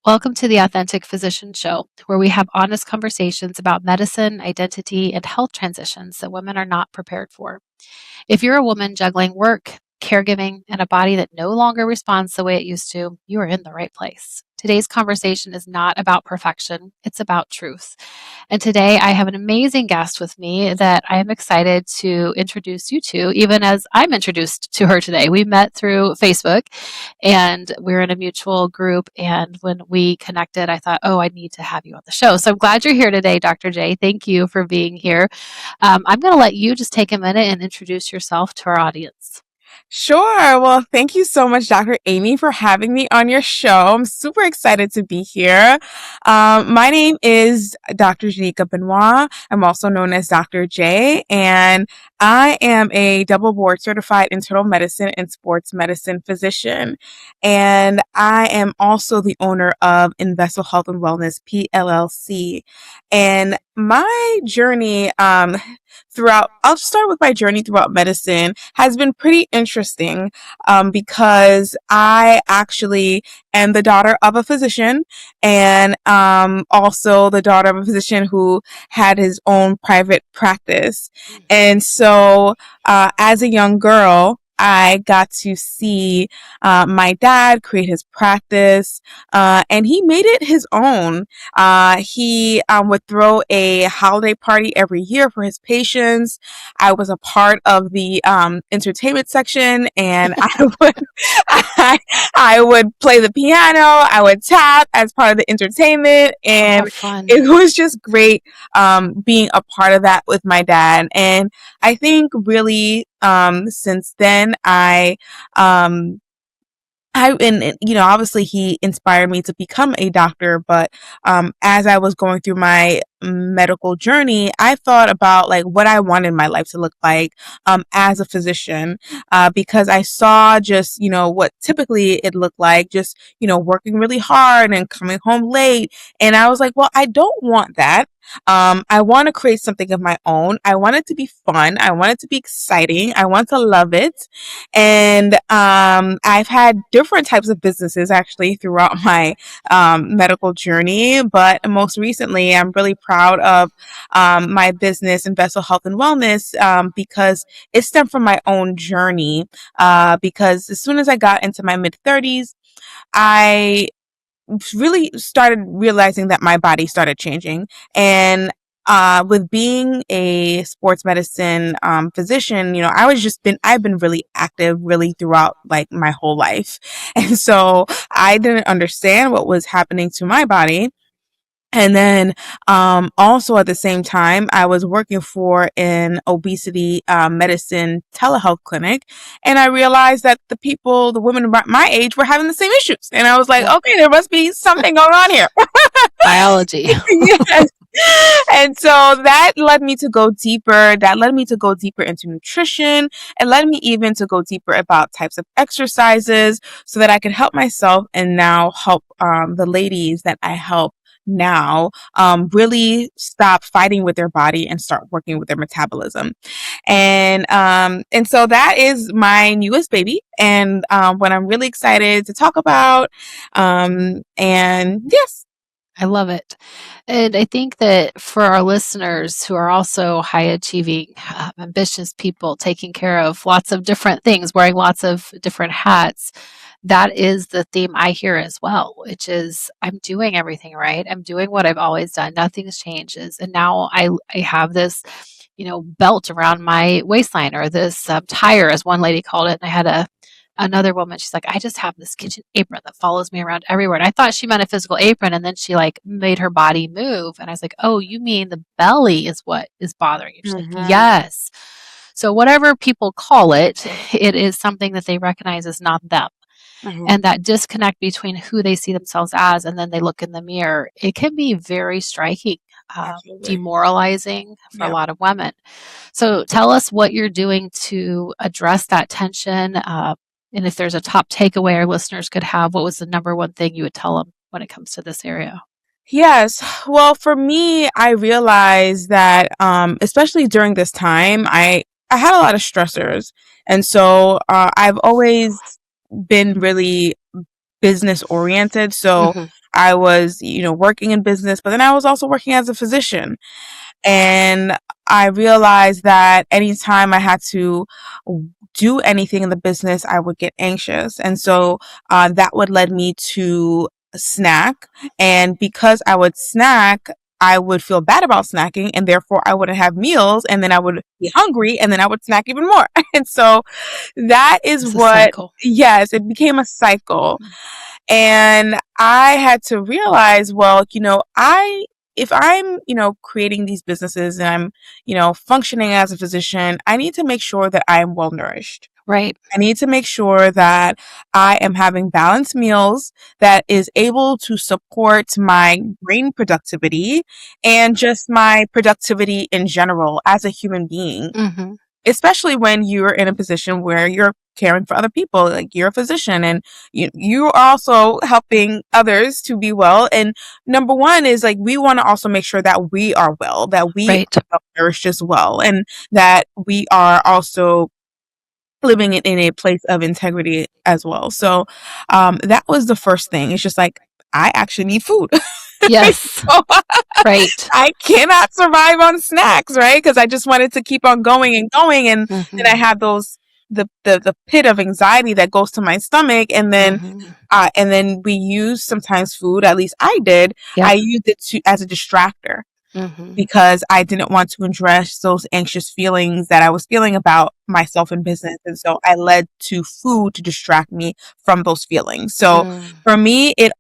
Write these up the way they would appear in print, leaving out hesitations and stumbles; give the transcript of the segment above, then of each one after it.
Welcome to the Authentic Physician Show, where we have honest conversations about medicine, identity, and health transitions that women are not prepared for. If you're a woman juggling work, caregiving, and a body that no longer responds the way it used to, you are in the right place. Today's conversation is not about perfection, it's about truth. And today I have an amazing guest with me that I am excited to introduce you to, even as I'm introduced to her today. We met through Facebook and we're in a mutual group. And when we connected, I thought, oh, I need to have you on the show. So I'm glad you're here today, Dr. J. Thank you for being here. I'm going to let you just take a minute and introduce yourself to our audience. Sure. Well, thank you so much, Dr. Amy, for having me on your show. I'm super excited to be here. My name is Dr. Janeeka Benoit. I'm also known as Dr. J, and I am a double board certified internal medicine and sports medicine physician. And I am also the owner of Investable Health and Wellness, PLLC. And my journey, I'll start with my journey throughout medicine has been pretty interesting, because I actually am the daughter of a physician and, also the daughter of a physician who had his own private practice. And so, as a young girl, I got to see my dad create his practice, and he made it his own. He would throw a holiday party every year for his patients. I was a part of the entertainment section, and I would play the piano. I would tap as part of the entertainment, and it was just great being a part of that with my dad. And I think really since then obviously he inspired me to become a doctor, but as I was going through my medical journey, I thought about like what I wanted my life to look like as a physician, because I saw just, what typically it looked like, just, working really hard and coming home late. And I was like, well, I don't want that. I want to create something of my own. I want it to be fun. I want it to be exciting. I want to love it. And I've had different types of businesses actually throughout my medical journey, but most recently, I'm really proud of my business, Investable Health and Wellness, because it stemmed from my own journey. Because as soon as I got into my mid-30s, I really started realizing that my body started changing. And with being a sports medicine physician, I've been really active really throughout like my whole life. And so I didn't understand what was happening to my body. And then also at the same time, I was working for an obesity medicine telehealth clinic. And I realized that the women about my age were having the same issues. And I was like, okay, there must be something going on here. Biology. Yes. And so that led me to go deeper. That led me to go deeper into nutrition. It led me even to go deeper about types of exercises so that I could help myself and now help the ladies that I help now really stop fighting with their body and start working with their metabolism. And so that is my newest baby and what I'm really excited to talk about. And yes. I love it. And I think that for our listeners who are also high achieving, ambitious people, taking care of lots of different things, wearing lots of different hats, that is the theme I hear as well, which is I'm doing everything right. I'm doing what I've always done. Nothing's changes. And now I have this, belt around my waistline or this tire, as one lady called it. And I had another woman, she's like, I just have this kitchen apron that follows me around everywhere. And I thought she meant a physical apron. And then she like made her body move. And I was like, oh, you mean the belly is what is bothering you? She's like, yes. So whatever people call it, it is something that they recognize as not them. And that disconnect between who they see themselves as and then they look in the mirror, it can be very striking, demoralizing for a lot of women. So tell us what you're doing to address that tension. And if there's a top takeaway our listeners could have, what was the number one thing you would tell them when it comes to this area? Yes. Well, for me, I realized that, especially during this time, I had a lot of stressors. And so, I've always been really business oriented. So I was, working in business, but then I was also working as a physician. And I realized that anytime I had to do anything in the business, I would get anxious. And so that would lead me to snack. And because I would snack, I would feel bad about snacking, and therefore I wouldn't have meals, and then I would be hungry, and then I would snack even more. And so that is It's a what, cycle. yes, it became a cycle. And I had to realize, well, if I'm, creating these businesses and I'm, functioning as a physician, I need to make sure that I am well nourished. Right. I need to make sure that I am having balanced meals that is able to support my brain productivity and just my productivity in general as a human being, Mm-hmm. especially when you're in a position where you're caring for other people, like you're a physician and you are also helping others to be well. And number one is like, we want to also make sure that we are well, that we Right. are well nourished as well, and that we are also living in a place of integrity as well. So that was the first thing. It's just like, I actually need food. Yes. So, Right. I cannot survive on snacks, right? Because I just wanted to keep on going and going, and then I Mm-hmm. had the pit of anxiety that goes to my stomach, Mm-hmm. and then we use sometimes food. At least I did. Yep. I used it as a distractor Mm-hmm. because I didn't want to address those anxious feelings that I was feeling about myself in business. And so I led to food to distract me from those feelings. So Mm. for me, it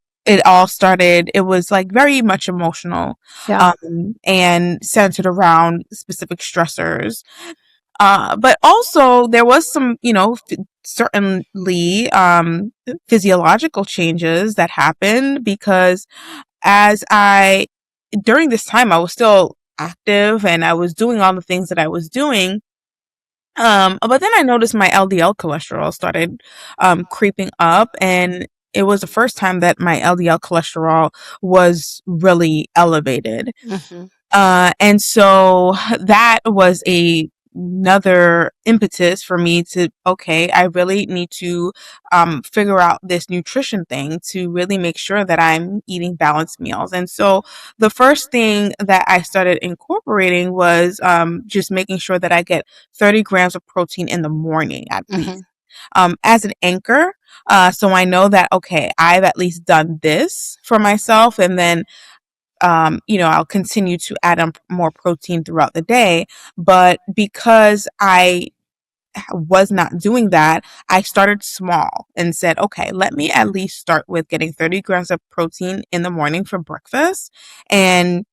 all started, it was like very much emotional, Yeah. and centered around specific stressors. But also there was some, certainly, physiological changes that happened because as during this time, I was still active and I was doing all the things that I was doing. But then I noticed my LDL cholesterol started, creeping up, and it was the first time that my LDL cholesterol was really elevated. Mm-hmm. And so that was another impetus for me to, okay, I really need to figure out this nutrition thing to really make sure that I'm eating balanced meals. And so the first thing that I started incorporating was just making sure that I get 30 grams of protein in the morning at Mm-hmm. least. As an anchor, so I know that, okay, I've at least done this for myself, and then I'll continue to add on more protein throughout the day. But because I was not doing that, I started small and said, okay, let me at least start with getting 30 grams of protein in the morning for breakfast, and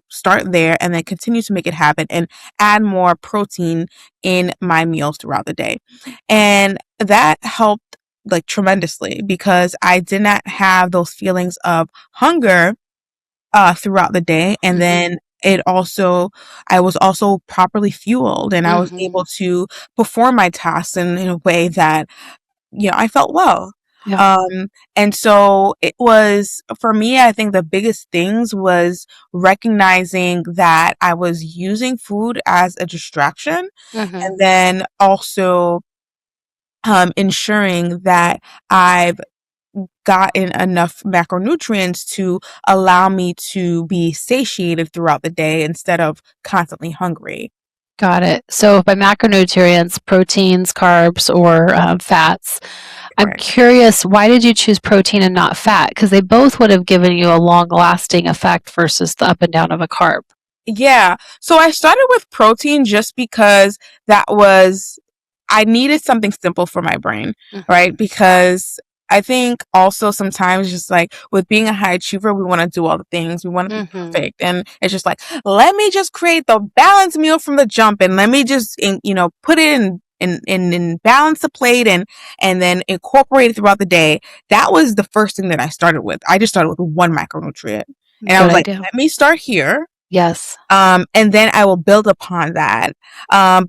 start there and then continue to make it happen and add more protein in my meals throughout the day. And that helped like tremendously because I did not have those feelings of hunger throughout the day. And Mm-hmm. then I was also properly fueled, and I was Mm-hmm. able to perform my tasks in a way that, I felt well. Yeah. And so it was, for me, I think the biggest things was recognizing that I was using food as a distraction, Mm-hmm. and then also, ensuring that I've gotten enough macronutrients to allow me to be satiated throughout the day instead of constantly hungry. Got it. So by macronutrients, proteins, carbs, or fats, I'm Correct. curious, why did you choose protein and not fat? Because they both would have given you a long-lasting effect versus the up and down of a carb. Yeah. So I started with protein just because I needed something simple for my brain, Mm-hmm. right? Because I think also sometimes just like with being a high achiever, we want to do all the things. We want to be Mm-hmm. perfect. And it's just like, let me just create the balanced meal from the jump, and let me just, put it in balance the plate, and then incorporate it throughout the day. That was the first thing that I started with. I just started with one macronutrient, and I Good was like, idea. let me start here. Yes. And then I will build upon that.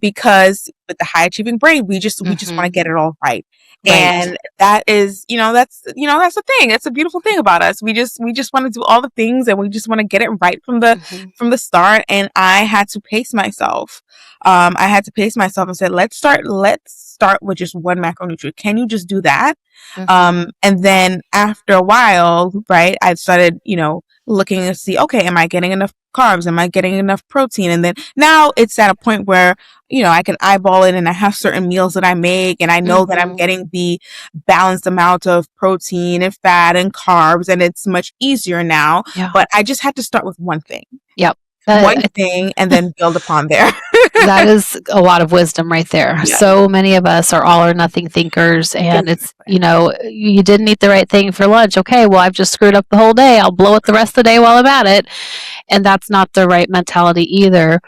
Because with the high achieving brain, we just want to Hmm. get it all right. Right. And that is, that's the thing. That's a beautiful thing about us. We just want to do all the things, and we just want to get it right Hmm. from the start. And I had to pace myself. I had to pace myself and said, let's start with just one macronutrient. Can you just do that? Hmm. And then after a while, right, I started, looking to see, okay, am I getting enough carbs? Am I getting enough protein? And then now it's at a point where, I can eyeball it, and I have certain meals that I make, and I know that I'm Hmm. getting the balanced amount of protein and fat and carbs, and it's much easier now. Yeah. But I just had to start with one thing, Yep. one thing, and then build upon there. That is a lot of wisdom right there. Yeah, So many of us are all or nothing thinkers, and it's, exactly. you didn't eat the right thing for lunch. Okay, well, I've just screwed up the whole day. I'll blow it the rest of the day while I'm at it. And that's not the right mentality either.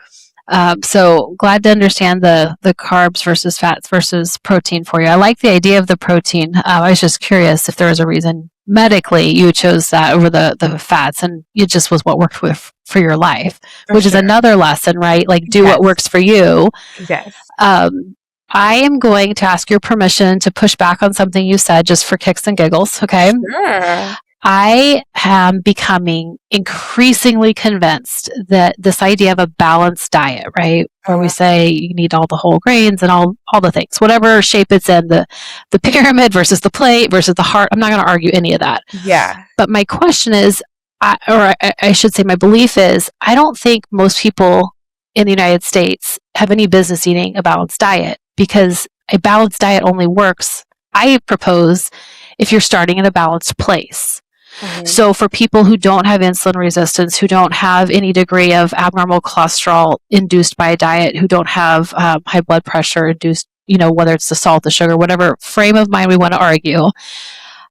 So glad to understand the carbs versus fats versus protein for you. I like the idea of the protein. I was just curious if there was a reason medically you chose that over the fats, and it just was what worked for your life, For which is sure. another lesson, right? Like, do what Yes. works for you. Yes. Um, I am going to ask your permission to push back on something you said just for kicks and giggles, okay? Sure. I am becoming increasingly convinced that this idea of a balanced diet, right, where we Uh, say you need all the whole grains and all the things, whatever shape it's in, the pyramid versus the plate versus the heart. I'm not going to argue any of that. yeah. But my question is, I should say, my belief is, I don't think most people in the United States have any business eating a balanced diet, because a balanced diet only works, I propose, if you're starting in a balanced place. Mhm. So, for people who don't have insulin resistance, who don't have any degree of abnormal cholesterol induced by a diet, who don't have high blood pressure induced, whether it's the salt, the sugar, whatever frame of mind we want to argue,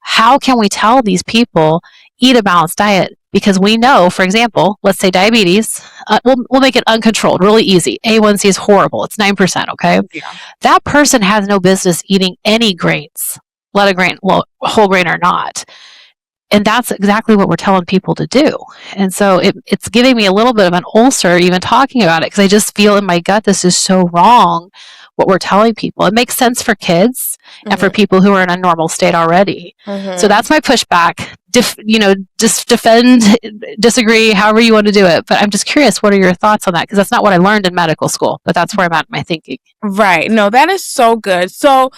how can we tell these people eat a balanced diet? Because we know, for example, let's say diabetes, we'll make it uncontrolled, really easy. A1C is horrible. It's 9%, okay? Yeah. That person has no business eating any grains, let a grain, well, whole grain or not. And that's exactly what we're telling people to do. And so it's giving me a little bit of an ulcer even talking about it, because I just feel in my gut this is so wrong what we're telling people. It makes sense for kids and for Mhm. people who are in a normal state already. So Mhm. that's my pushback. Just defend, disagree, however you want to do it. But I'm just curious, what are your thoughts on that? Because that's not what I learned in medical school, but that's where I'm at in my thinking. Right. No, that is so good. So,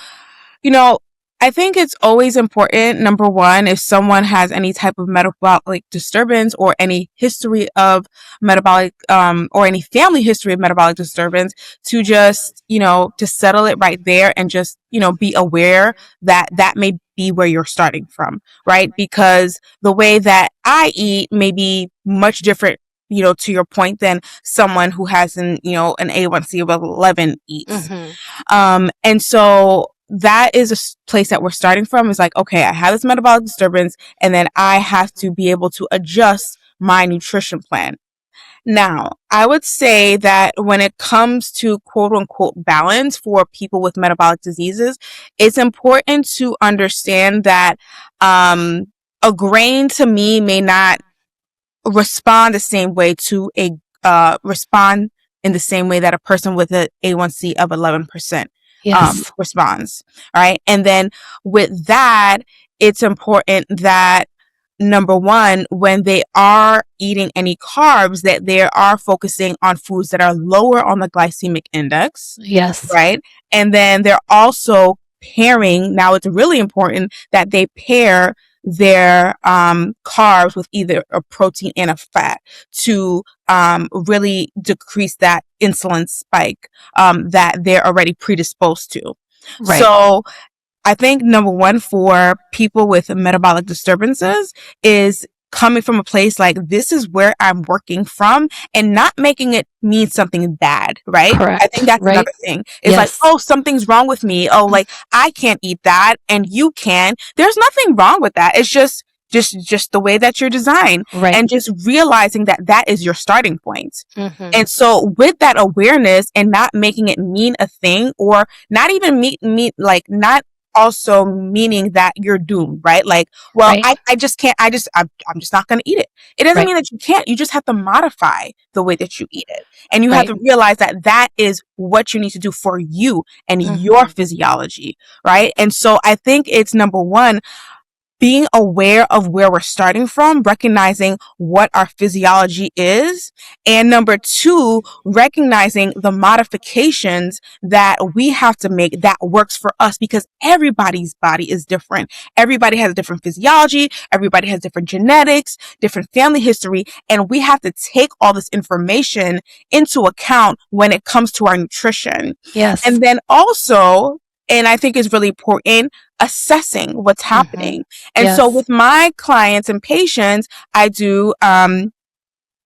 you know, I think it's always important, number one, if someone has any type of metabolic disturbance or any history of metabolic, or any family history of metabolic disturbance, to just, to settle it right there, and just, be aware that that may be where you're starting from, right? Because the way that I eat may be much different, to your point, than someone who has an A1C of 11 eats. Mm-hmm. And so that is a place that we're starting from, is like, okay, I have this metabolic disturbance, and then I have to be able to adjust my nutrition plan. Now, I would say that when it comes to quote unquote balance for people with metabolic diseases, it's important to understand that, a grain to me may not respond the same way to respond in the same way that a person with an A1C of 11% Yes. responds. All right. And then with that, it's important that, number one, when they are eating any carbs, that they are focusing on foods that are lower on the glycemic index, Yes. right? And then they're also pairing, now it's really important that they pair their carbs with either a protein and a fat, to really decrease that insulin spike that they're already predisposed to. Right. So I think number one for people with metabolic disturbances is coming from a place like, this is where I'm working from, and not making it mean something bad, right? I think Correct. that's Right. another thing. It's like, Yes. oh, something's wrong with me. Oh, like I can't eat that and you can. There's nothing wrong with that. It's just the way that you're designed, Right. and just realizing that that is your starting point. Mm-hmm. And so with that awareness, and not making it mean a thing, or not even mean like not also meaning that you're doomed, right? Like, well, Right. I just can't, I'm just not going to eat it. It doesn't Right. mean that you can't. You just have to modify the way that you eat it. And you have Right. to realize that that is what you need to do for you and your Mhm. physiology, right? And so I think it's number one, being aware of where we're starting from, recognizing what our physiology is. And number two, recognizing the modifications that we have to make that works for us, because everybody's body is different. Everybody has a different physiology. Everybody has different genetics, different family history. And we have to take all this information into account when it comes to our nutrition. Yes. And then also, and I think is really important, assessing what's Mhm. happening. And so Yes. with my clients and patients, I do,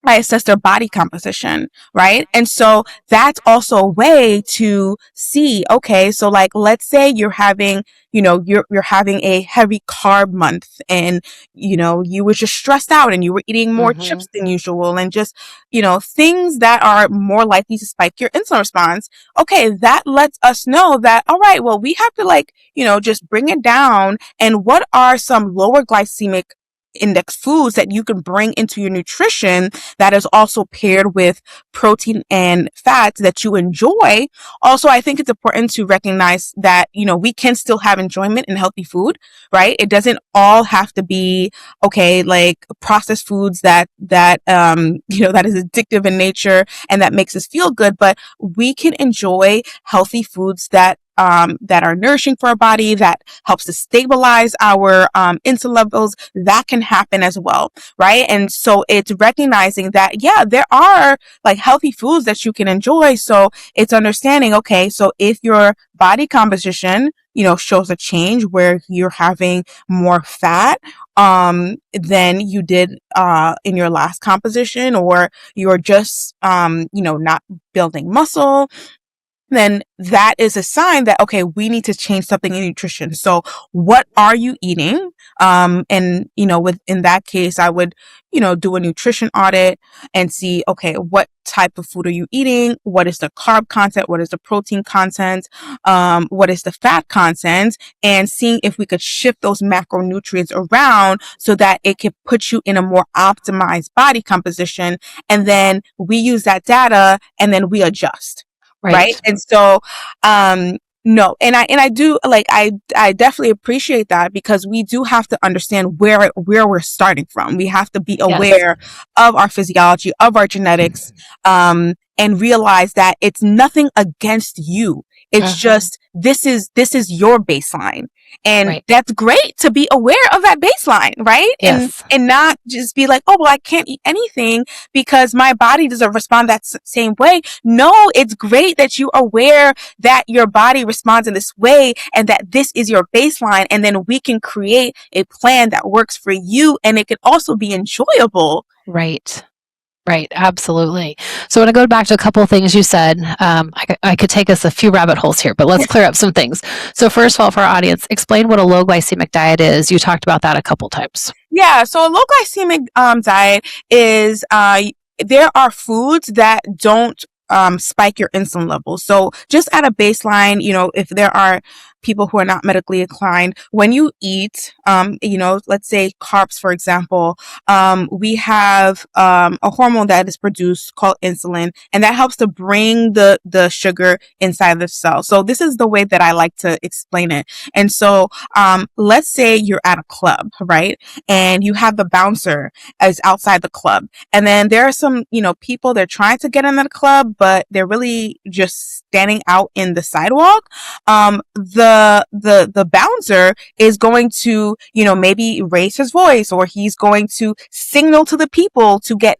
I assess their body composition, right? And so that's also a way to see, okay, so like, let's say you're having, you're having a heavy carb month, and, you were just stressed out and you were eating more Mhm. chips than usual, and just, things that are more likely to spike your insulin response. Okay. That lets us know that, all right, well, we have to, like, just bring it down. And what are some lower glycemic index foods that you can bring into your nutrition that is also paired with protein and fats that you enjoy. Also, I think it's important to recognize that, we can still have enjoyment in healthy food, right? It doesn't all have to be, okay, like processed foods that is addictive in nature and that makes us feel good, but we can enjoy healthy foods that are nourishing for our body, that helps to stabilize our insulin levels. That can happen as well, right? And so it's recognizing that, yeah, there are like healthy foods that you can enjoy. So it's understanding, okay, so if your body composition, shows a change where you're having more fat than you did in your last composition, or you're just not building muscle, then that is a sign that, okay, we need to change something in nutrition. So what are you eating? And, in that case, I would, do a nutrition audit and see, okay, what type of food are you eating? What is the carb content? What is the protein content? What is the fat content? And seeing if we could shift those macronutrients around so that it could put you in a more optimized body composition. And then we use that data and then we adjust. Right. Right. And so, no, and I do, like, I definitely appreciate that, because we do have to understand where we're starting from. We have to be Yes. aware of our physiology, of our genetics, and realize that it's nothing against you. It's Mhm. just, this is your baseline. And Right. that's great to be aware of that baseline, right? And, Yes. and not just be like, oh, well, I can't eat anything because my body doesn't respond that same way. No, it's great that you're aware that your body responds in this way and that this is your baseline. And then we can create a plan that works for you, and it can also be enjoyable. Right. Right, absolutely. So, I want to go back to a couple of things you said. I could take us a few rabbit holes here, but let's clear up some things. So, first of all, for our audience, explain what a low glycemic diet is. You talked about that a couple times. Yeah, so a low glycemic diet is there are foods that don't spike your insulin levels. So just at a baseline, if there are people who are not medically inclined, when you eat, let's say carbs, for example, we have a hormone that is produced called insulin, and that helps to bring the sugar inside the cell. So this is the way that I like to explain it. And so let's say you're at a club, right? And you have the bouncer as outside the club. And then there are some, people, they're trying to get in the club, but they're really just standing out in the sidewalk. The bouncer is going to, maybe raise his voice, or he's going to signal to the people to get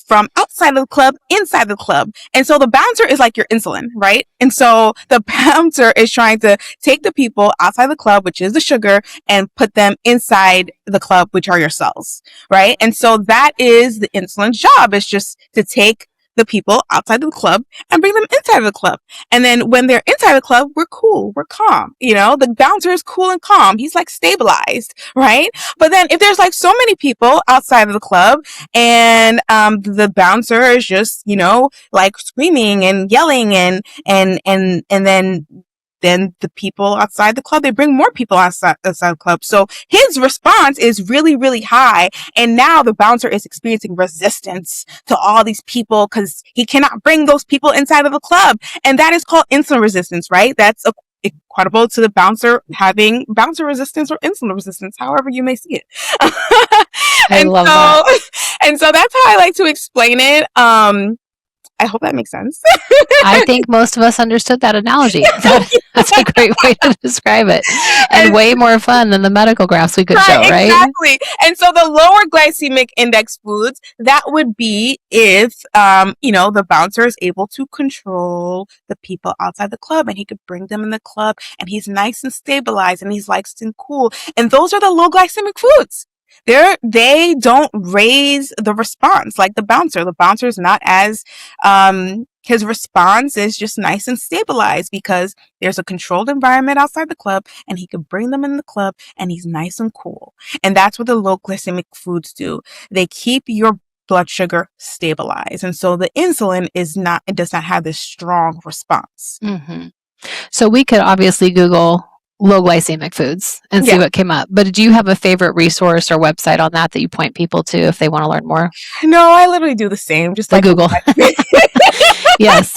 from outside of the club inside the club. And so the bouncer is like your insulin, right? And so the bouncer is trying to take the people outside the club, which is the sugar, and put them inside the club, which are your cells, right? And so that is the insulin's job, is just to take the people outside the club and bring them inside the club. And then when they're inside the club, we're cool, we're calm. The bouncer is cool and calm. He's like stabilized, right? But then if there's like so many people outside of the club, and the bouncer is just, like screaming and yelling, and then then the people outside the club, they bring more people outside the club. So his response is really, really high. And now the bouncer is experiencing resistance to all these people because he cannot bring those people inside of the club. And that is called insulin resistance, right? That's equatable to the bouncer having bouncer resistance or insulin resistance, however you may see it. I love that. And so that's how I like to explain it. I hope that makes sense. I think most of us understood that analogy. That's a great way to describe it. And way more fun than the medical graphs we could show, right? Exactly. And so the lower glycemic index foods, that would be if, the bouncer is able to control the people outside the club and he could bring them in the club and he's nice and stabilized and he's nice and cool. And those are the low glycemic foods. They don't raise the response like the bouncer. The bouncer is not as, his response is just nice and stabilized because there's a controlled environment outside the club and he can bring them in the club and he's nice and cool. And that's what the low glycemic foods do. They keep your blood sugar stabilized. And so the insulin it does not have this strong response. Mm-hmm. So we could obviously Google low glycemic foods and see what came up. But do you have a favorite resource or website on that you point people to if they want to learn more? No, I literally do the same, just like Google. Yes.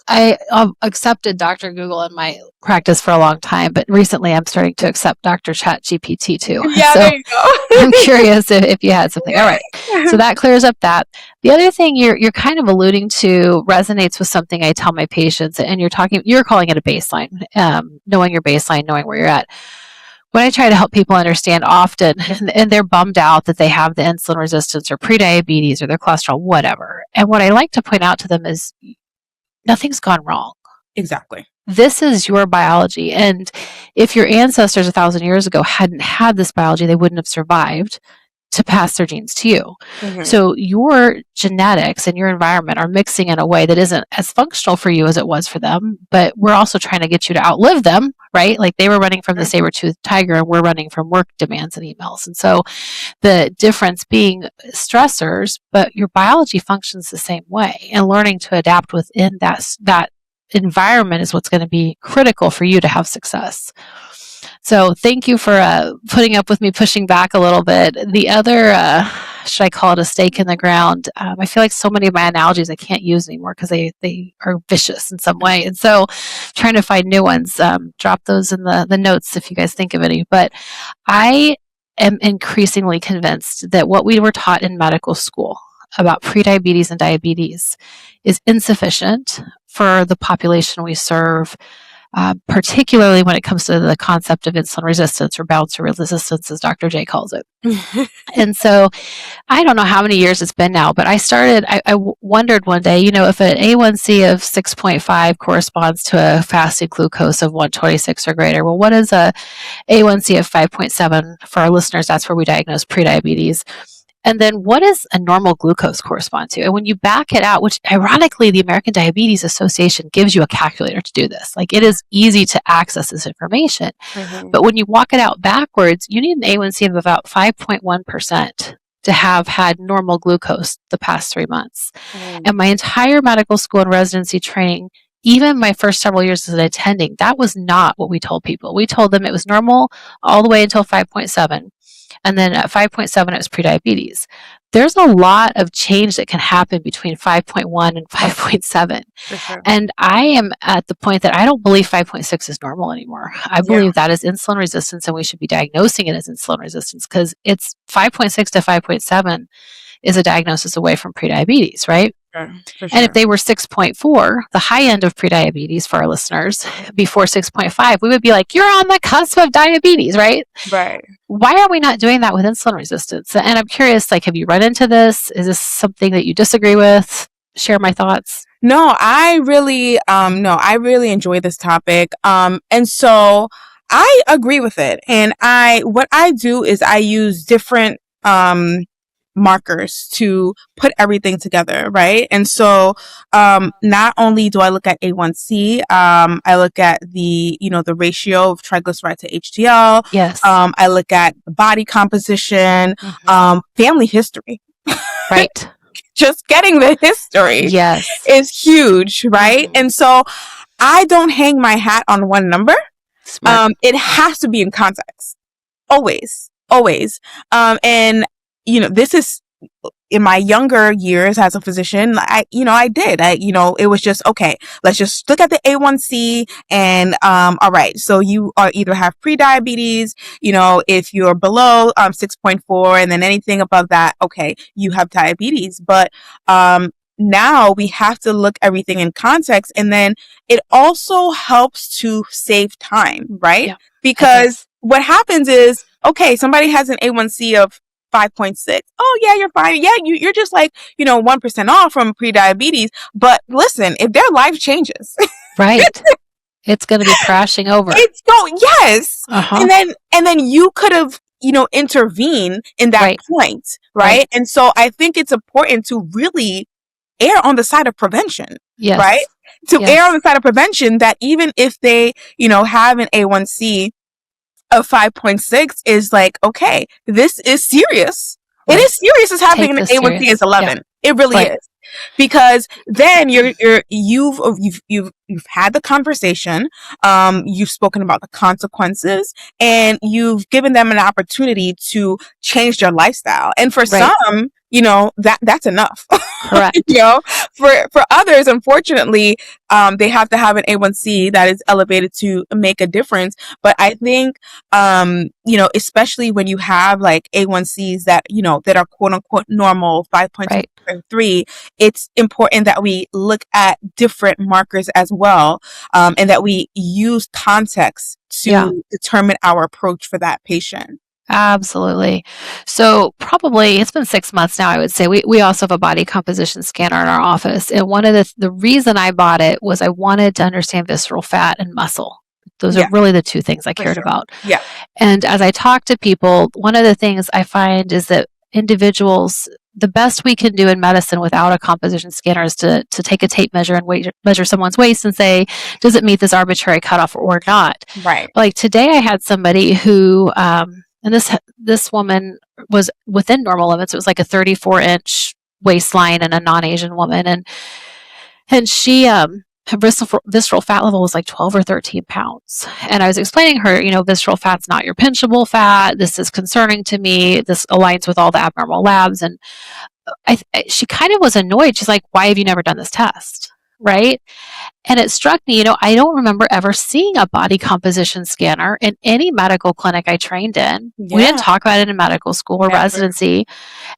I accepted Dr. Google in my practice for a long time, but recently I'm starting to accept Dr. ChatGPT too. Yeah, so there you go. I'm curious if you had something. All right. So that clears up that. The other thing you're kind of alluding to resonates with something I tell my patients, and you're calling it a baseline, knowing your baseline, knowing where you're at. What I try to help people understand often, and they're bummed out that they have the insulin resistance or prediabetes or their cholesterol, whatever. And what I like to point out to them is nothing's gone wrong. Exactly. This is your biology. And if your ancestors 1,000 years ago hadn't had this biology, they wouldn't have survived to pass their genes to you. Mm-hmm. So your genetics and your environment are mixing in a way that isn't as functional for you as it was for them, but we're also trying to get you to outlive them, right? Like they were running from the saber-toothed tiger and we're running from work demands and emails. And so the difference being stressors, but your biology functions the same way, and learning to adapt within that environment is what's going to be critical for you to have success. So thank you for putting up with me pushing back a little bit. The other, should I call it a stake in the ground? I feel like so many of my analogies I can't use anymore because they are vicious in some way. And so trying to find new ones, drop those in the notes if you guys think of any. But I am increasingly convinced that what we were taught in medical school about prediabetes and diabetes is insufficient for the population we serve. Particularly when it comes to the concept of insulin resistance or bouncer resistance, as Dr. J calls it. And so I don't know how many years it's been now, but I wondered one day, if an A1C of 6.5 corresponds to a fasted glucose of 126 or greater, well, what is a A1C of 5.7? For our listeners, that's where we diagnose prediabetes. And then what does a normal glucose correspond to? And when you back it out, which ironically, the American Diabetes Association gives you a calculator to do this. Like it is easy to access this information. Mm-hmm. But when you walk it out backwards, you need an A1C of about 5.1% to have had normal glucose the past 3 months. Mm-hmm. And my entire medical school and residency training, even my first several years as an attending, that was not what we told people. We told them it was normal all the way until 5.7. And then at 5.7, it was prediabetes. There's a lot of change that can happen between 5.1 and 5.7. Sure. And I am at the point that I don't believe 5.6 is normal anymore. I believe that is insulin resistance, and we should be diagnosing it as insulin resistance because it's 5.6 to 5.7 is a diagnosis away from prediabetes, right? Sure. And if they were 6.4, the high end of prediabetes for our listeners, before 6.5, we would be like, you're on the cusp of diabetes, right? Right. Why are we not doing that with insulin resistance? And I'm curious, have you run into this? Is this something that you disagree with? Share my thoughts. No, I really enjoy this topic. And so I agree with it. And what I do is I use different, markers to put everything together, right? And so not only do I look at A1C, I look at the ratio of triglyceride to HDL. Yes. I look at the body composition, family history. Right. Just getting the history is huge, right? Mm-hmm. And so I don't hang my hat on one number. Smart. It has to be in context. Always, always. And this is in my younger years as a physician. It was just, okay, let's just look at the A1C and, all right. So you either have pre-diabetes, if you're below, 6.4 and then anything above that, okay, you have diabetes. But, now we have to look everything in context, and then it also helps to save time, right? Yeah, Because what happens is, okay, somebody has an A1C of 5.6. Oh yeah, you're fine. Yeah, you're just like, 1% off from pre-diabetes. But listen, if their life changes, right. It's going to be crashing over. it's going, yes. Uh-huh. And then you could have, intervened in that Right. point, Right. right? And so I think it's important to really err on the side of prevention, Yes. right? To Yes. err on the side of prevention, that even if they, have an A1C of 5.6, is like, okay, this is serious. Right. It is serious as having Take an this A1C serious. is 11. Yeah. It really Right. is. Because then you've had the conversation, you've spoken about the consequences, and you've given them an opportunity to change their lifestyle. And for Right. some, that's enough. Correct. For others, unfortunately, they have to have an A1C that is elevated to make a difference. But I think, especially when you have like A1Cs that, that are quote unquote normal, 5.2 and 3, it's important that we look at different markers as well, and that we use context to determine our approach for that patient. Absolutely. So probably it's been 6 months now, I would say. We also have a body composition scanner in our office. And one of the reason I bought it was I wanted to understand visceral fat and muscle. Those are really the two things I cared about. Yeah. And as I talk to people, one of the things I find is that individuals, the best we can do in medicine without a composition scanner is to take a tape measure and measure someone's waist and say, does it meet this arbitrary cutoff or not? Right. Like today I had somebody who, and this woman was within normal limits. It was like a 34-inch waistline and a non-Asian woman, and she her visceral fat level was like 12 or 13 pounds. And I was explaining her, visceral fat's not your pinchable fat. This is concerning to me. This aligns with all the abnormal labs. And she kind of was annoyed. She's like, why have you never done this test? Right? And it struck me, I don't remember ever seeing a body composition scanner in any medical clinic I trained in. Yeah. We didn't talk about it in medical school or residency.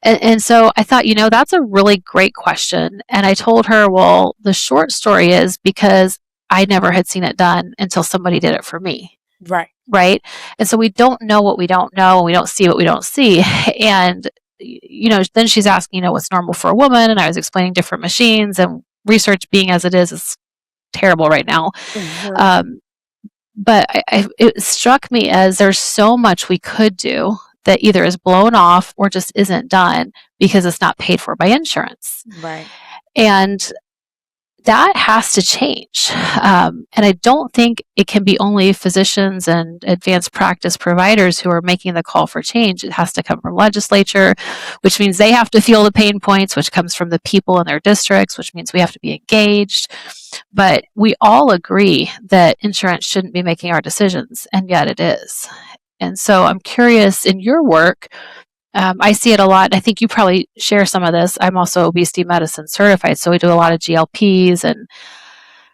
And so I thought, that's a really great question. And I told her, well, the short story is because I never had seen it done until somebody did it for me. Right. Right. And so we don't know what we don't know, and we don't see what we don't see. And, then she's asking, what's normal for a woman. And I was explaining different machines, and research being as it is terrible right now. Mm-hmm. But it struck me as there's so much we could do that either is blown off or just isn't done because it's not paid for by insurance. Right. And that has to change. And I don't think it can be only physicians and advanced practice providers who are making the call for change. It has to come from legislature, which means they have to feel the pain points, which comes from the people in their districts, which means we have to be engaged. But we all agree that insurance shouldn't be making our decisions, and yet it is. And so I'm curious, in your work, I see it a lot. I think you probably share some of this. I'm also obesity medicine certified, so we do a lot of GLPs, and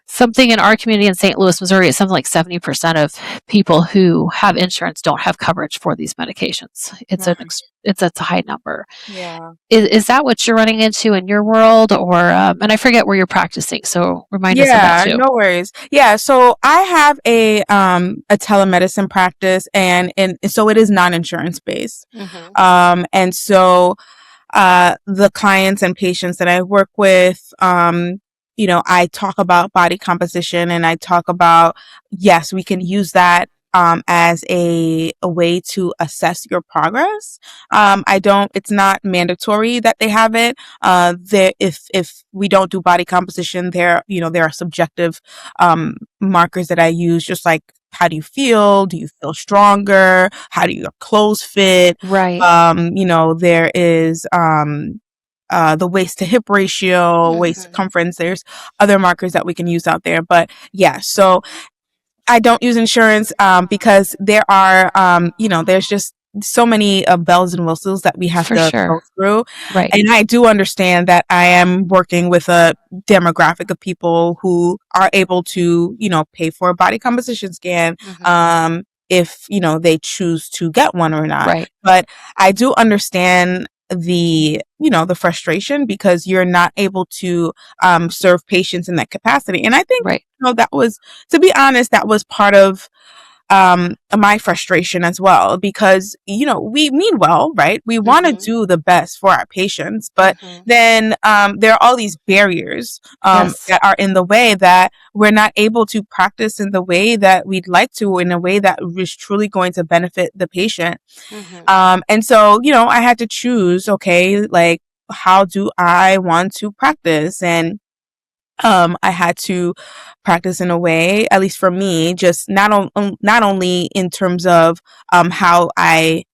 something in our community in St. Louis, Missouri, is something like 70% of people who have insurance don't have coverage for these medications. It's a high number. Yeah. Is that what you're running into in your world, or and I forget where you're practicing, so remind us of that too. No worries. Yeah, so I have a telemedicine practice, and so it is non-insurance based. Mm-hmm. And so the clients and patients that I work with, I talk about body composition, and I talk about, yes, we can use that as a way to assess your progress. It's not mandatory that they have it. If we don't do body composition, there are subjective markers that I use, just like, how do you feel? Do you feel stronger? How do your clothes fit? Right. There is the waist to hip ratio, waist Mhm. circumference. There's other markers that we can use out there. But yeah, so I don't use insurance because there are, there's just so many bells and whistles that we have For to go sure. through. Right. And I do understand that I am working with a demographic of people who are able to, pay for a body composition scan. Mhm. If, they choose to get one or not. Right. But I do understand the frustration because you're not able to serve patients in that capacity. And I think, Right. that was, to be honest, that was part of my frustration as well, because we mean well, right? We want to Mhm. do the best for our patients, but Mhm. then there are all these barriers Yes. that are in the way, that we're not able to practice in the way that we'd like to, in a way that is truly going to benefit the patient. Mhm. And so, I had to choose, okay, like, how do I want to practice? And I had to practice in a way, at least for me, just not only in terms of how I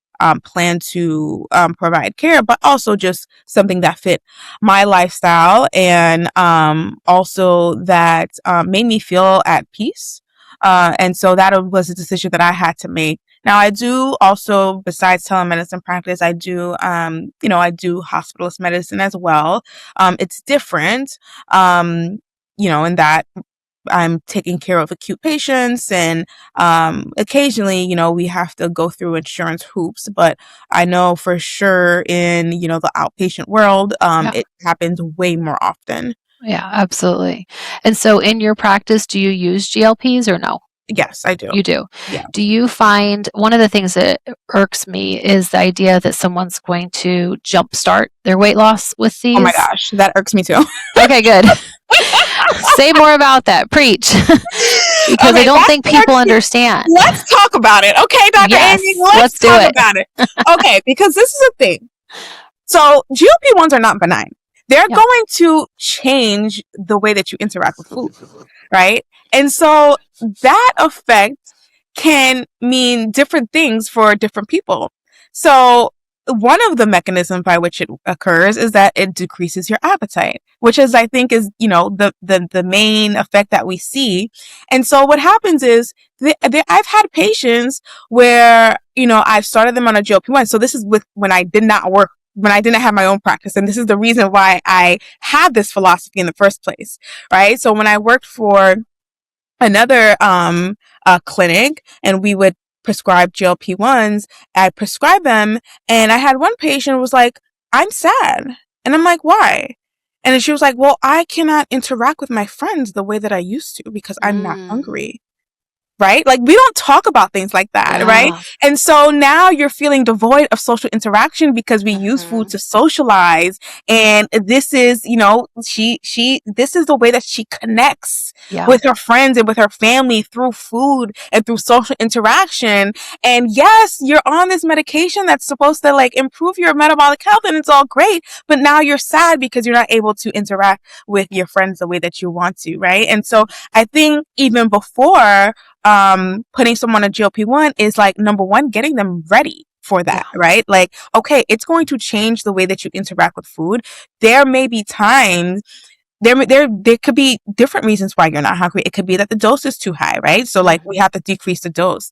plan to provide care, but also just something that fit my lifestyle, and also that made me feel at peace. And so that was a decision that I had to make. Now, I do also, besides telemedicine practice, I do hospitalist medicine as well. It's different, in that I'm taking care of acute patients, and occasionally, we have to go through insurance hoops. But I know for sure in, the outpatient world, Yeah. it happens way more often. Yeah, absolutely. And so in your practice, do you use GLPs or no? Yes, I do. You do. Yeah. Do you find one of the things that irks me is the idea that someone's going to jumpstart their weight loss with Oh my these? gosh, that irks me too. Okay, good. Say more about that. Preach. Because I Okay, don't that think people irks me. understand. Let's talk about it. Okay, Dr. Amy, Yes, let's let's do talk it. about it. Okay, because this is a thing. So GLP-1s are not benign. They're Yeah. going to change the way that you interact with food, right? And so that effect can mean different things for different people. So one of the mechanisms by which it occurs is that it decreases your appetite, which is, I think, is, the main effect that we see. And so what happens is I've had patients where, I've started them on a GLP-1. So this is when I did not work, when I didn't have my own practice. And this is the reason why I had this philosophy in the first place, right? So when I worked for another clinic, and we would prescribe GLP-1s, I prescribed them, and I had one patient who was like, I'm sad. And I'm like, why? And then she was like, well, I cannot interact with my friends the way that I used to because I'm not Mm, hungry. Right? Like, we don't talk about things like that, right? yeah. And so now you're feeling devoid of social interaction because we use food Mhm. to socialize. And this is, this is the way that she connects Yeah. with her friends and with her family, through food and through social interaction. And yes, you're on this medication that's supposed to, like, improve your metabolic health, and it's all great, but now you're sad because you're not able to interact with your friends the way that you want to, right? And so I think even before putting someone on GLP-1 is, like, number one, getting them ready for Yeah. that, right? Like, okay, it's going to change the way that you interact with food. There may be times, there could be different reasons why you're not hungry. It could be that the dose is too high, right? So, like, we Mhm. have to decrease the dose.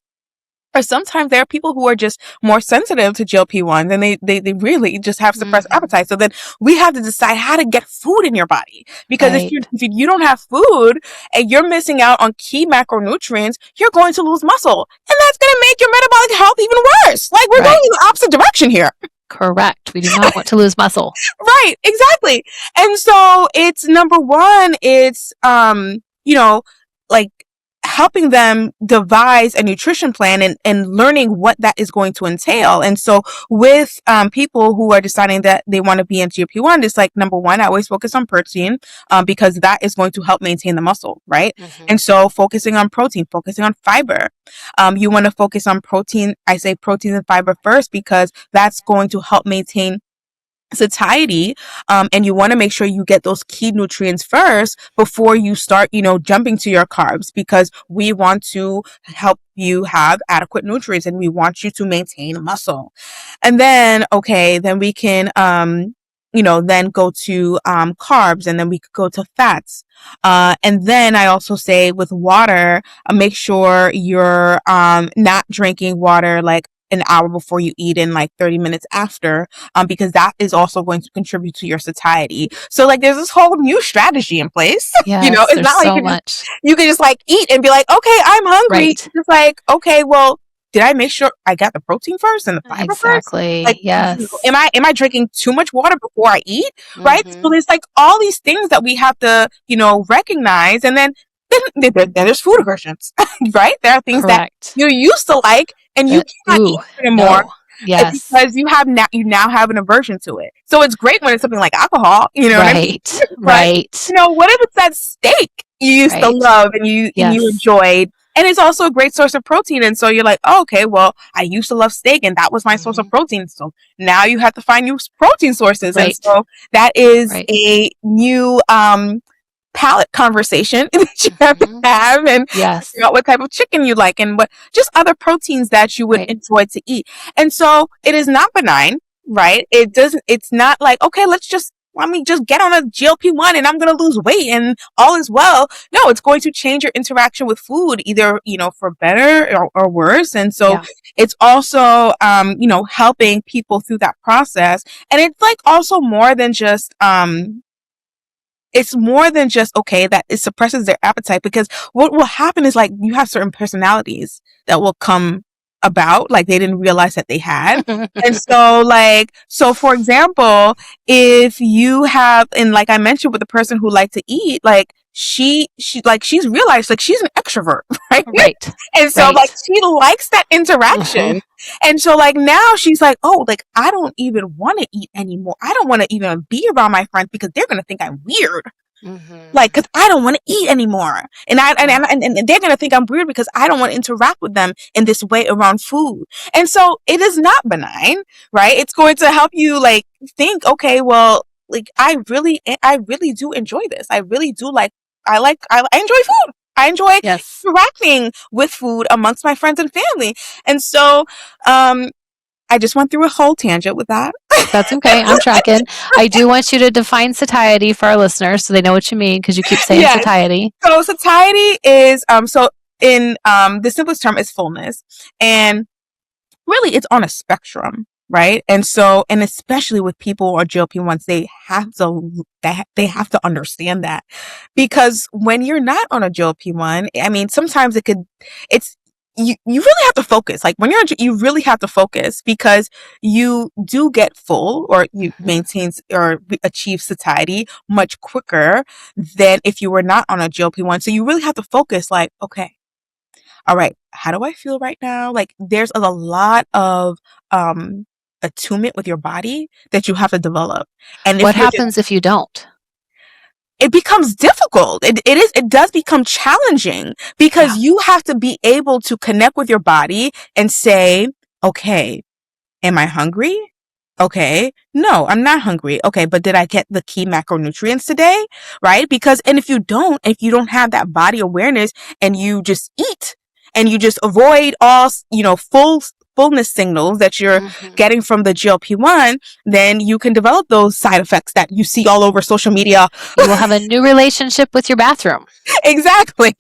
Or sometimes there are people who are just more sensitive to GLP-1s, and they really just have suppressed Mhm. appetite. So then we have to decide how to get food in your body. Because Right. if you don't have food and you're missing out on key macronutrients, you're going to lose muscle. And that's going to make your metabolic health even worse. Like, we're going Right. in the opposite direction here. Correct. We do not want to lose muscle. Right, exactly. And so it's, number one, it's like, helping them devise a nutrition plan, and learning what that is going to entail. And so with people who are deciding that they want to be in GLP-1, it's like, number one, I always focus on protein, because that is going to help maintain the muscle, right? Mhm. And so focusing on protein, focusing on fiber. You want to focus on protein. I say protein and fiber first because that's going to help maintain satiety, and you want to make sure you get those key nutrients first before you start, jumping to your carbs, because we want to help you have adequate nutrients, and we want you to maintain muscle. And then, okay, then we can then go to carbs, and then we could go to fats. And then I also say with water, make sure you're not drinking water like an hour before you eat and like 30 minutes after, because that is also going to contribute to your satiety. So like there's this whole new strategy in place. Yes, It's there's not like so much. you can just like eat and be like, okay, I'm hungry. Right. It's just like, okay, well, did I make sure I got the protein first and the fiber first? Like, Exactly. Yes. am I drinking too much water before I eat? Right? So Mhm. there's like all these things that we have to, recognize. And then there's food aversions, right? There are things that Correct. you used to like and you That cannot eat ooh, anymore, no. Yes. because you now have an aversion to it. So it's great when it's something like alcohol, you know what I mean? Right. But Right. what if it's that steak you used to Right. love and you Yes. enjoyed, and it's also a great source of protein, and so you're like, oh, okay, well, I used to love steak and that was my source of Mhm. protein, so now you have to find new protein sources, and Right. so that is Right. a new palate conversation that you have to Mhm. have, and figure Yes. out what type of chicken you like and what just other proteins that you would Right. enjoy to eat. And so it is not benign, right? It's not like, okay, let me just get on a GLP-1 and I'm going to lose weight and all is well. No, it's going to change your interaction with food, either, for better or worse. And so Yeah. it's also, helping people through that process. And it's like also it's more than just, okay, that it suppresses their appetite, because what will happen is like you have certain personalities that will come about like they didn't realize that they had. And so for example, if you have, and like I mentioned with the person who liked to eat, like she's realized like she's an extrovert, right? Right. And so like Right. she likes that Mhm. interaction. And so like now she's like, oh, like I don't even want to eat anymore. I don't want to even be around my friends because they're going to think I'm weird. Mhm. Like, cause I don't want to eat anymore. And Yeah. and they're going to think I'm weird because I don't want to interact with them in this way around food. And so it is not benign, right? It's going to help you like think, okay, well, like I really do enjoy this. I really do I enjoy food. I enjoy Yes. interacting with food amongst my friends and family. And so, um, I just went through a whole tangent with that. That's okay. I'm tracking. I do want you to define satiety for our listeners so they know what you mean because you keep saying Yes. satiety. So satiety is so in the simplest term is fullness, and really it's on a spectrum, right? And so, and especially with people or GLP-1s, they have to understand that, because when you're not on a GLP-1, I mean, sometimes it's you really have to focus. Like when you really have to focus, because you do get full, or you Mhm. maintain or achieve satiety much quicker than if you were not on a GLP-1. So you really have to focus, like, okay, all right, how do I feel right now? Like there's a lot of attunement with your body that you have to develop. And if What you're just happens if you don't? it becomes difficult. It does become challenging, because Yeah. you have to be able to connect with your body and say, okay, am I hungry? Okay. No, I'm not hungry. Okay. But did I get the key macronutrients today? Right? Because, and if you don't have that body awareness and you just eat and you just avoid all, fullness signals that you're Mhm. getting from the GLP-1, then you can develop those side effects that you see all over social media. You will have a new relationship with your bathroom. Exactly.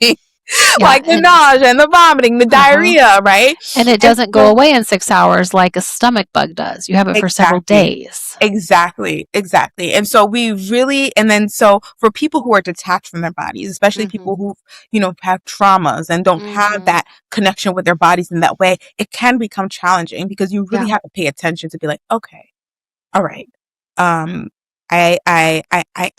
Yeah, Like the nausea and the vomiting, the uh-huh. diarrhea, right? And it And doesn't go so, away in 6 hours like a stomach bug does. You have it for several exactly. days. Exactly, exactly. And so so for people who are detached from their bodies, especially people Mhm. who, have traumas and don't have Mhm. that connection with their bodies in that way, it can become challenging, because you really Yeah. have to pay attention to be like, okay, all right, um, I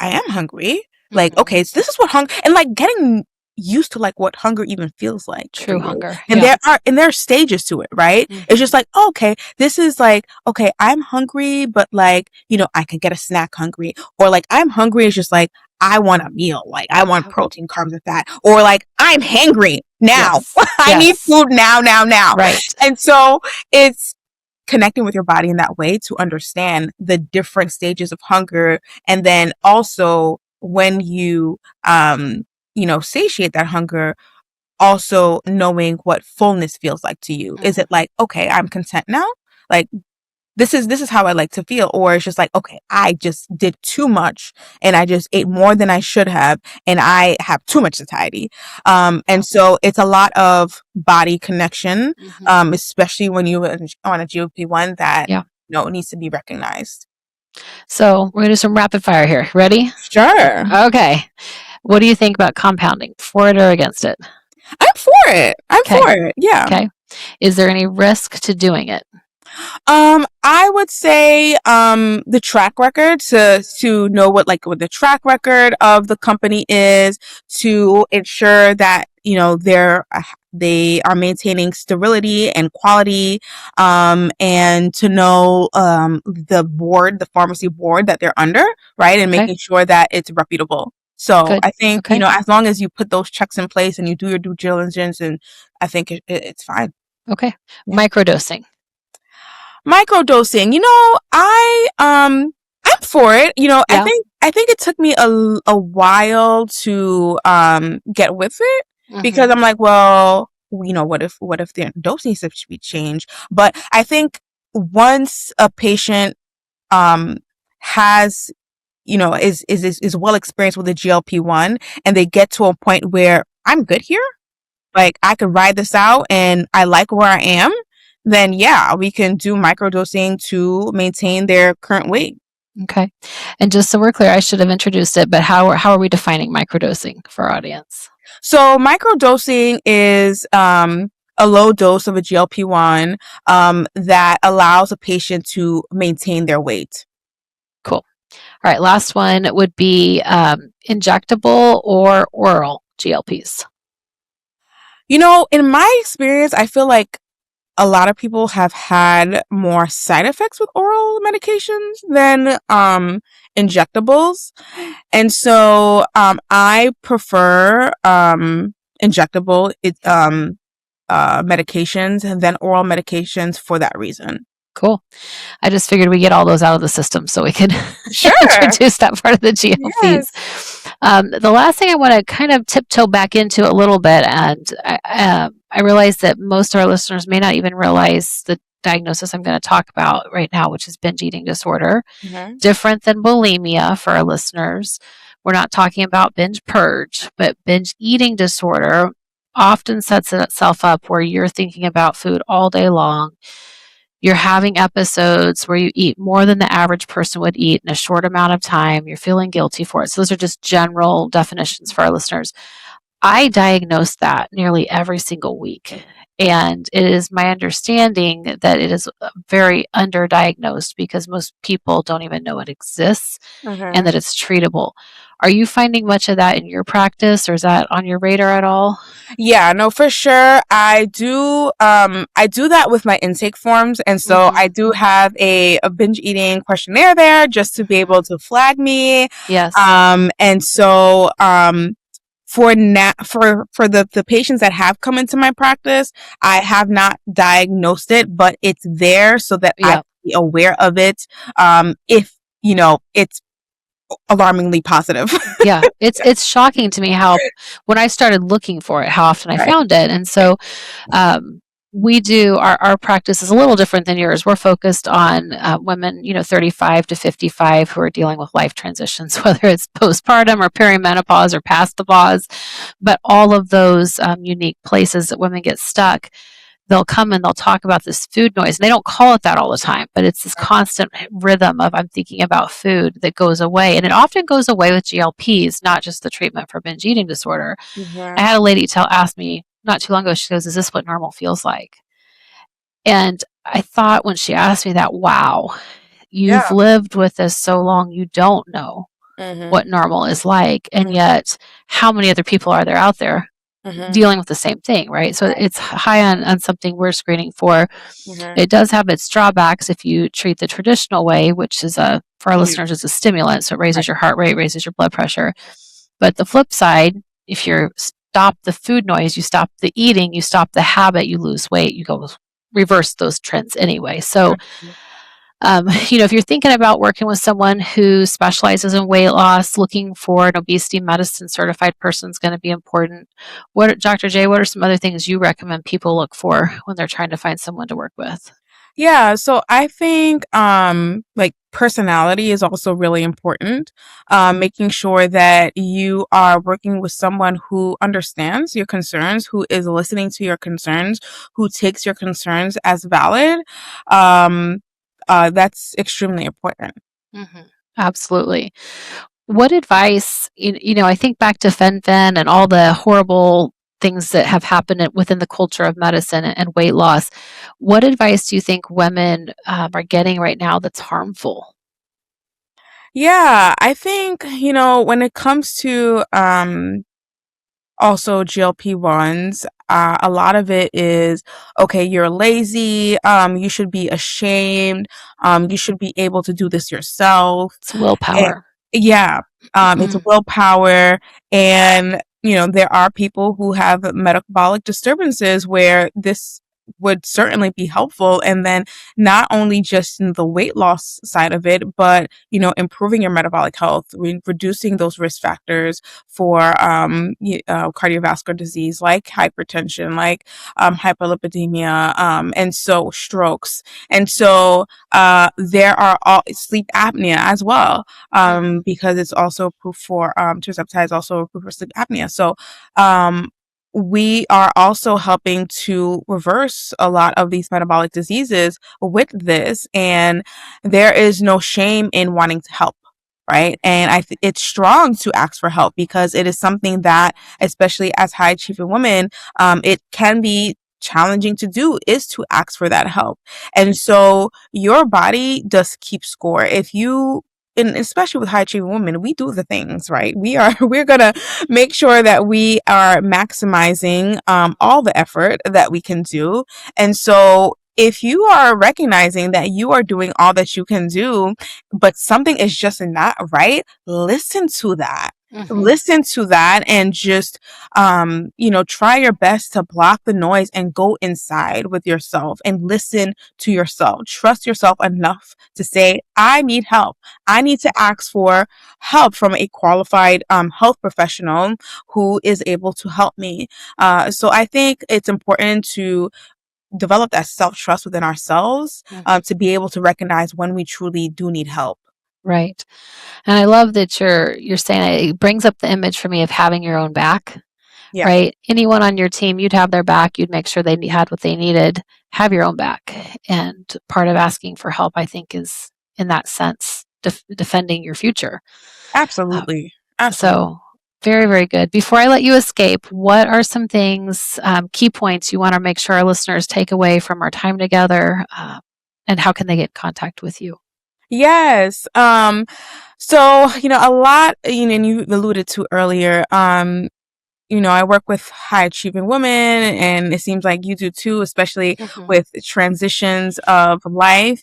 am hungry. Like, Mhm. okay, so this is what hunger, and like getting used to like what hunger even feels like for True you. hunger. And Yeah. there are stages to it, right? It's just Mhm. like, oh, okay, this is like, okay, I'm hungry, but like, I could get a snack hungry. Or like I'm hungry, it's just like I want a meal. Like I want Uh-huh. protein, carbs, and fat. Or like I'm hangry now. Yes. I need Yes. food now, now, now. Right. And so it's connecting with your body in that way to understand the different stages of hunger. And then also when you satiate that hunger, also knowing what fullness feels like to you. Is it Mhm. like, okay, I'm content now? Like, this is how I like to feel. Or it's just like, okay, I just did too much and I just ate more than I should have and I have too much satiety. Yeah. And so it's a lot of body connection, Hmm. especially when you are on a GLP-1 that, Yeah. needs to be recognized. So we're going to do some rapid fire here. Ready? Sure. Okay. What do you think about compounding? For it or against it? I'm for it. I'm Okay. for it. Yeah. Okay. Is there any risk to doing it? I would say the track record to know what the track record of the company is, to ensure that they are maintaining sterility and quality, and to know the pharmacy board that they're under, right, and Okay. making sure that it's reputable. So Good. I think Okay. as long as you put those checks in place and you do your due diligence, and I think it's fine. Okay. Yeah. Microdosing. Microdosing, I'm for it. Yeah. I think it took me a while to get with it, because Hmm. I'm like, well, what if the dosing should be changed? But I think once a patient um has is well experienced with the GLP-1, and they get to a point where I'm good here, like I could ride this out and I like where I am, then yeah, we can do microdosing to maintain their current weight. Okay. And just so we're clear, I should have introduced it, but how are we defining microdosing for our audience? So microdosing is a low dose of a GLP-1 that allows a patient to maintain their weight. Cool. All right. Last one would be injectable or oral GLPs. In my experience, I feel like a lot of people have had more side effects with oral medications than injectables. And so I prefer injectable medications than oral medications for that reason. Cool. I just figured we get all those out of the system so we could Sure. introduce that part of the GLPs. Yes. The last thing I want to kind of tiptoe back into a little bit, and I realize that most of our listeners may not even realize the diagnosis I'm going to talk about right now, which is binge eating disorder. Mm-hmm. Different than bulimia for our listeners. We're not talking about binge purge, but binge eating disorder often sets itself up where you're thinking about food all day long. You're having episodes where you eat more than the average person would eat in a short amount of time. You're feeling guilty for it. So, those are just general definitions for our listeners. I diagnose that nearly every single week. And it is my understanding that it is very underdiagnosed because most people don't even know it exists and Mm-hmm. that it's treatable. Are you finding much of that in your practice, or is that on your radar at all? Yeah, no, for sure. I do that with my intake forms. And so Hmm. I do have a binge eating questionnaire there just to be able to flag me. Yes. And so for the patients that have come into my practice, I have not diagnosed it, but it's there so that I Yeah. can be aware of it. If it's alarmingly positive. Yeah, it's shocking to me how when I started looking for it, how often I Right. found it. And so we do our practice is a little different than yours. We're focused on women, 35 to 55 who are dealing with life transitions, whether it's postpartum or perimenopause or past the pause. But all of those unique places that women get stuck, they'll come and they'll talk about this food noise. And they don't call it that all the time, but it's this constant rhythm of I'm thinking about food that goes away. And it often goes away with GLPs, not just the treatment for binge eating disorder. I Mhm. had a lady ask me not too long ago, she goes, "Is this what normal feels like?" And I thought when she asked me that, wow, you've Yeah. lived with this so long, you don't know Mhm. what normal is like. And Mhm. yet, how many other people are there out there Mhm. dealing with the same thing, right? So Right. it's high on something we're screening for. Mhm. It does have its drawbacks if you treat the traditional way, which is for our Mhm. listeners, is a stimulant. So it raises Right. your heart rate, raises your blood pressure. But the flip side, if you stop the food noise, you stop the eating, you stop the habit, you lose weight, you go reverse those trends anyway. So, Mhm. if you're thinking about working with someone who specializes in weight loss, looking for an obesity medicine certified person is going to be important. Dr. J, what are some other things you recommend people look for when they're trying to find someone to work with? Yeah, so I think like personality is also really important. Making sure that you are working with someone who understands your concerns, who is listening to your concerns, who takes your concerns as valid. Um, that's extremely important. Mhm. Absolutely. What advice, I think back to fen-phen and all the horrible things that have happened within the culture of medicine and weight loss. What advice do you think women are getting right now that's harmful? Yeah, I think, when it comes to also GLP-1s, a lot of it is, okay, you're lazy, you should be ashamed, you should be able to do this yourself. It's And willpower. yeah, it's willpower. And, there are people who have metabolic disturbances where this would certainly be helpful. And then not only just in the weight loss side of it, but, improving your metabolic health, reducing those risk factors for cardiovascular disease like hypertension, like hyperlipidemia, and so strokes. And so there are all sleep apnea as well, Mhm. because it's also approved for tirzepatide is also approved for sleep apnea. So um, we are also helping to reverse a lot of these metabolic diseases with this, and there is no shame in wanting to help. Right. And it's strong to ask for help because it is something that, especially as high achieving women, it can be challenging to do is to ask for that help. And so your body does keep score. If you, and especially with high achieving women, we do the things, right? We're gonna make sure that we are maximizing all the effort that we can do. And so if you are recognizing that you are doing all that you can do, but something is just not right, listen to that. Mhm. Listen to that and just, try your best to block the noise and go inside with yourself and listen to yourself. Trust yourself enough to say, I need help. I need to ask for help from a qualified health professional who is able to help me. So I think it's important to develop that self trust within ourselves, Mhm. to be able to recognize when we truly do need help. Right. And I love that you're saying it brings up the image for me of having your own back, Yeah, right? Anyone on your team, you'd have their back, you'd make sure they had what they needed. Have your own back. And part of asking for help, I think, is in that sense defending your future. Uh, absolutely. Absolutely. so very, very good. Before I let you escape, what are some things, key points you want to make sure our listeners take away from our time together? And how can they get in contact with you? Yes. So, a lot, and you alluded to earlier, I work with high achieving women, and it seems like you do too, especially Mhm. with transitions of life.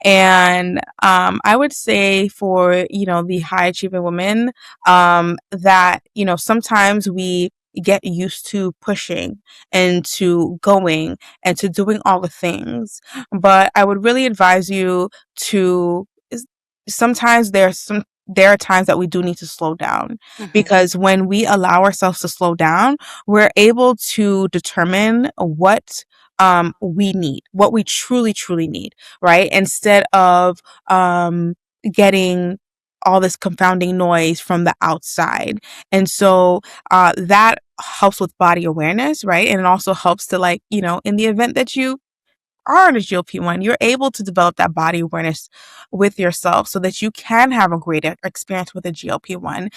And I would say for, the high achieving women, that, sometimes we get used to pushing and to going and to doing all the things. But I would really advise you to, sometimes there are times that we do need to slow down, Mhm. because when we allow ourselves to slow down, we're able to determine what we need, what we truly, truly need, right? Instead of getting all this confounding noise from the outside. And so that helps with body awareness, right? And it also helps to, like, in the event that you are on a GLP-1, you're able to develop that body awareness with yourself so that you can have a great experience with a GLP-1.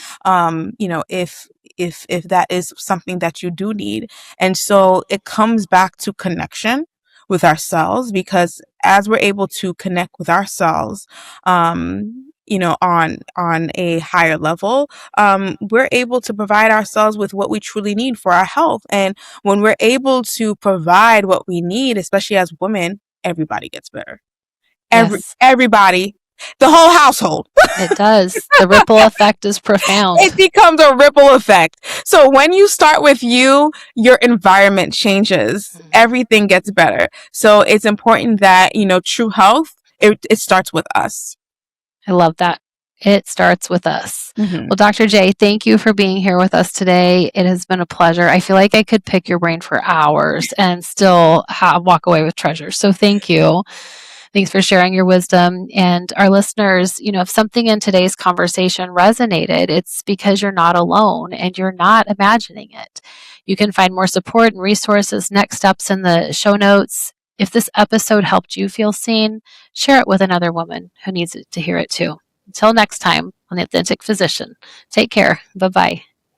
If that is something that you do need. And so it comes back to connection with ourselves, because as we're able to connect with ourselves, on a higher level, we're able to provide ourselves with what we truly need for our health. And when we're able to provide what we need, especially as women, everybody gets better. Yes, Everybody, the whole household. it does. The ripple effect is It profound. becomes a ripple effect. So when you start with you, your environment changes. Mhm. Everything gets better. So it's important that, true health, it starts with us. I love that. It starts with us. Hmm. Well, Dr. J, thank you for being here with us today. It has been a pleasure. I feel like I could pick your brain for hours and still walk away with treasures. So thank you. Thanks for sharing your wisdom. And our listeners, if something in today's conversation resonated, it's because you're not alone and you're not imagining it. You can find more support and resources, next steps in the show notes. If this episode helped you feel seen, share it with another woman who needs to hear it too. Until next time on The Authentic Physician, take care. Bye bye.